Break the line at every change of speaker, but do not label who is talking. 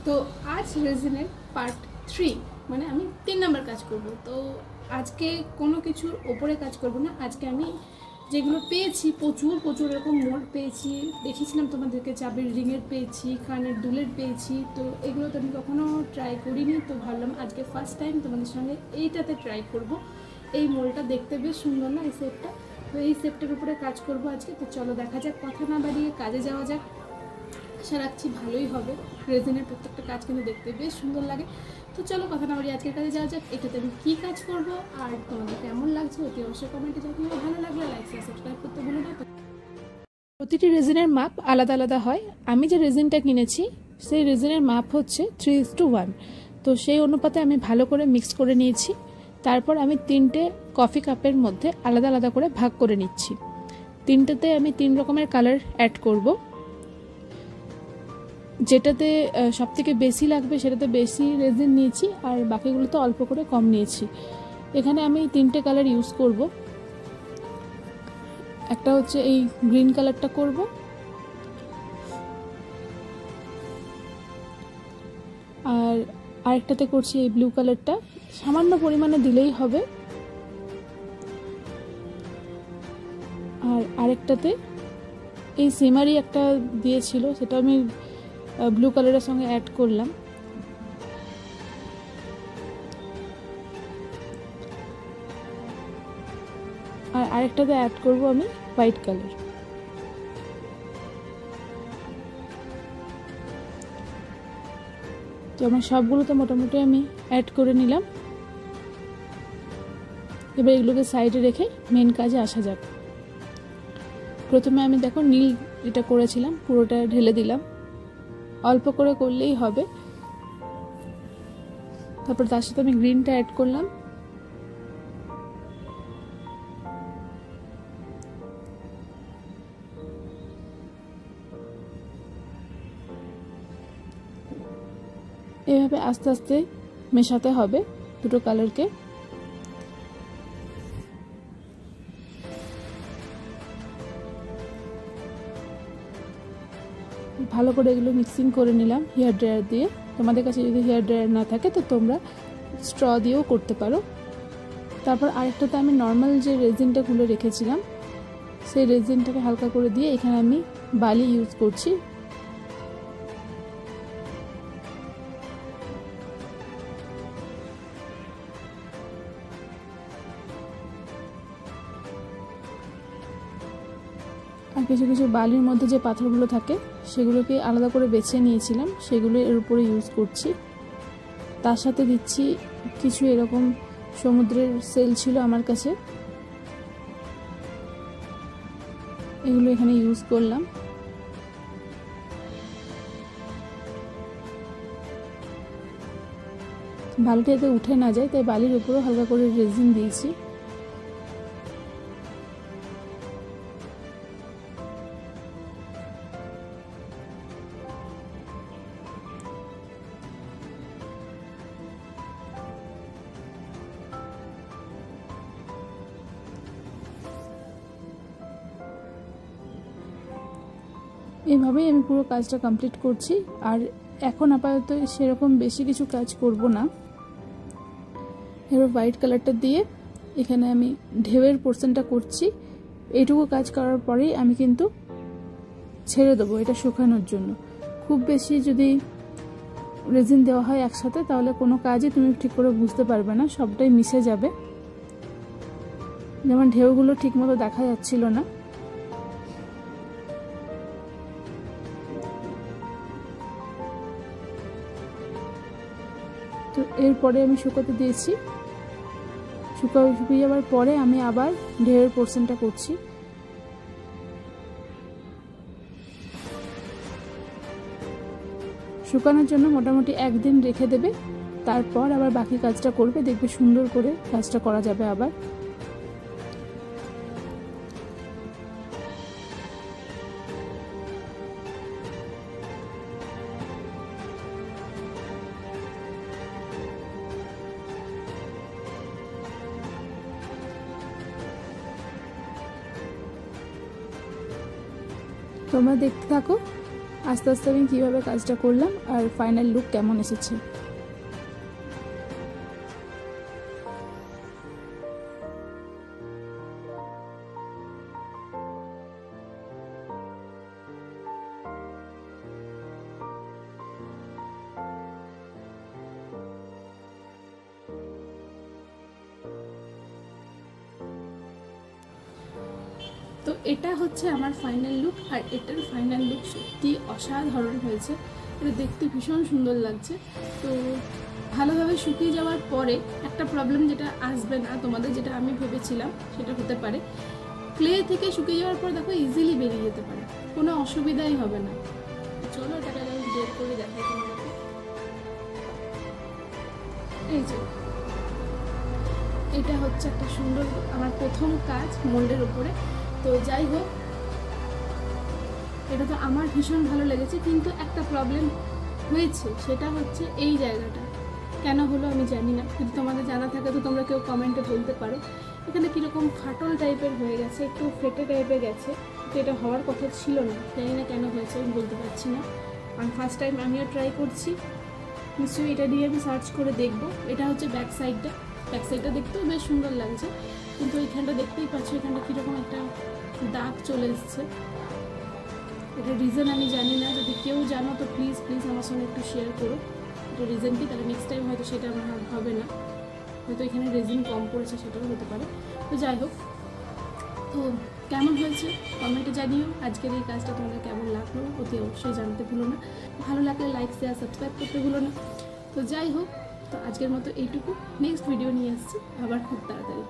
তো আজ রেজিনের পার্ট 3 মানে আমি 3 নাম্বার কাজ করব। তো আজকে কোনো কিছুর ওপরে কাজ করব না। আজকে আমি যেগুলো পেয়েছি প্রচুর এরকম মোড় পেয়েছি, দেখিয়েছিলাম তোমাদেরকে, চাবির রিংয়ের পেয়েছি, কানের দুলের পেয়েছি। তো এগুলো তো আমি কখনো ট্রাই করিনি, তো ভাবলাম আজকে ফার্স্ট টাইম তোমাদের সঙ্গে এইটাতে ট্রাই করব। এই মোলটা দেখতে বেশ সুন্দর না, এই সেটটা? তো এই সেটটার উপরে কাজ করব আজকে। তো চলো দেখা যাক, কথা না বাড়িয়ে কাজে যাওয়া যাক। আশা রাখছি ভালোই হবে। রেজিনের প্রত্যেকটা কাজ কিন্তু দেখতে বেশ সুন্দর লাগে। তো চলো কথা না বাড়িয়ে আজকের কাজে যাওয়া যাক। এটাতে আমি কী কাজ করব আর তোমাদের কেমন লাগছে অতি অবশ্যই কমেন্টে জানিও। ভালো লাগলে লাইক শেয়ার সাবস্ক্রাইব করতে ভুলো না। প্রতিটি রেজিনের মাপ আলাদা আলাদা হয়। আমি যে রেজিনটা কিনেছি সেই রেজিনের মাপ হচ্ছে 3:1। তো সেই অনুপাতে আমি ভালো করে মিক্স করে নিয়েছি। তারপর আমি 3টে কফি কাপের মধ্যে আলাদা আলাদা করে ভাগ করে নিচ্ছি। 3টেতে আমি 3 রকমের কালার অ্যাড করব। যেটাতে সবথেকে বেশি লাগবে সেটাতে বেশি রেজিন নিয়েছি, আর বাকিগুলোতে অল্প করে কম নিয়েছি। এখানে আমি 3টে কালার ইউজ করব। একটা হচ্ছে এই গ্রিন কালারটা করব, আর আরেকটাতে করছি এই ব্লু কালারটা। সামান্য পরিমাণে দিলেই হবে। আর আরেকটাতে এই সিমারি একটা দিয়েছিল, সেটা আমি ব্লু কালারের সঙ্গে অ্যাড করলাম। আর আরেকটাতে অ্যাড করব আমি হোয়াইট কালার। তো আমার সবগুলোতে মোটামুটি আমি অ্যাড করে নিলাম। এবার এগুলোকে সাইডে রেখে মেন কাজে আসা যাক। প্রথমে আমি দেখো নীল এটা করেছিলাম, পুরোটা ঢেলে দিলাম। অল্প করে করলেই হবে। তারপর তার সাথে আমি গ্রিনটা অ্যাড করলাম। এভাবে আস্তে আস্তে মেশাতে হবে দুটো কালারকে। ভালো করে এগুলো মিক্সিং করে নিলাম হেয়ার ড্রায়ার দিয়ে। তোমাদের কাছে যদি হেয়ার ড্রায়ার না থাকে তো তোমরা স্ট্র দিয়েও করতে পারো। তারপর আরেকটাতে আমি নর্মাল যে রেজিনটা গুলো রেখেছিলাম সেই রেজিনটাকে হালকা করে দিয়ে এখানে আমি বালি ইউজ করছি। আর কিছু কিছু বালির মধ্যে যে পাথরগুলো থাকে সেগুলোকে আলাদা করে বেছে নিয়েছিলাম, সেগুলো এর উপরে ইউজ করছি। তার সাথে দিচ্ছি কিছু এরকম সমুদ্রের সেল ছিল আমার কাছে, এগুলো এখানে ইউজ করলাম। বালিটা যাতে উঠে না যায় তাই বালির উপরেও হালকা করে রেজিন দিয়েছি। এইভাবেই আমি পুরো কাজটা কমপ্লিট করছি। আর এখন আপাতত সেরকম বেশি কিছু কাজ করব না। এবার হোয়াইট কালারটা দিয়ে এখানে আমি ঢেউয়ের পোর্শনটা করছি। এইটুকু কাজ করার পরেই আমি কিন্তু ছেড়ে দেবো এটা শুকানোর জন্য। খুব বেশি যদি রেজিন দেওয়া হয় একসাথে তাহলে কোনো কাজই তুমি ঠিক করে বুঝতে পারবে না, সবটাই মিশে যাবে। যেমন ঢেউগুলো ঠিক মতো দেখা যাচ্ছিল না। তো এরপরে আমি শুকাতে দিয়েছি। শুকিয়ে যাওয়ার পরে আমি আবার ঢেউয়ের পোর্শনটা করছি। শুকানোর জন্য মোটামুটি একদিন রেখে দেবে, তারপর আবার বাকি কাজটা করবে, দেখবে সুন্দর করে কাজটা করা যাবে আবার। তোমরা দেখতে থাকো
আস্তে আস্তে আমি কীভাবে কাজটা করলাম আর ফাইনাল লুক কেমন এসেছে।
তো এটা হচ্ছে আমার ফাইনাল লুক, আর এটার ফাইনাল লুক সত্যি অসাধারণ হয়েছে। এটা দেখতে ভীষণ সুন্দর লাগছে। তো ভালোভাবে শুকিয়ে যাওয়ার পরে একটা প্রবলেম যেটা আসবে না তোমাদের, যেটা আমি ভেবেছিলাম সেটা হতে পারে, ক্লে থেকে শুকিয়ে যাওয়ার পর দেখো ইজিলি বেরিয়ে যেতে পারে, কোনো অসুবিধাই হবে না। চলো এটাকে আমি বের করে দেখাই তোমাদেরকে। এই যে এটা হচ্ছে একটা সুন্দর আমার প্রথম কাজ মোল্ডের উপরে। তো যাই হোক, এটা তো আমার ভীষণ ভালো লেগেছে, কিন্তু একটা প্রবলেম হয়েছে, সেটা হচ্ছে এই জায়গাটা কেন হলো আমি জানি না। যদি তোমাদের জানা থাকে তো তোমরা কেউ কমেন্টে বলতে পারো। এখানে কীরকম ফাটল টাইপের হয়ে গেছে, একটু ফেটে টাইপের গেছে, তো এটা হওয়ার কথা ছিল না, জানি না কেন হয়েছে, আমি বলতে পারছি না। কারণ ফার্স্ট টাইম আমিও ট্রাই করছি, নিশ্চয়ই এটা দিয়ে আমি সার্চ করে দেখবো। এটা হচ্ছে ব্যাক সাইডটা, ব্যাক সাইডটা দেখতেও বেশ সুন্দর লাগছে, কিন্তু এইখানটা দেখতেই পাচ্ছ এখানটা কীরকম একটা দাগ চলে এসছে। এটা রিজন আমি জানি না, যদি কেউ জানো তো প্লিজ প্লিজ আমার সঙ্গে একটু শেয়ার করো এটা রিজন কি, তাহলে নেক্সট টাইম হয়তো সেটা আমার হবে না, হয়তো এখানে রেজিন কম পড়েছে সেটাও হতে পারে। তো যাই হোক, তো কেমন হয়েছে কমেন্টে জানিও। আজকের এই কাজটা তোমাদের কেমন লাগলো অতি অবশ্যই জানতে ভুলো না। ভালো লাগলে লাইক শেয়ার সাবস্ক্রাইব করতে ভুলো না। তো যাই হোক, তো আজকের মতো এইটুকু, নেক্সট ভিডিও নিয়ে আসছি আবার খুব তাড়াতাড়ি।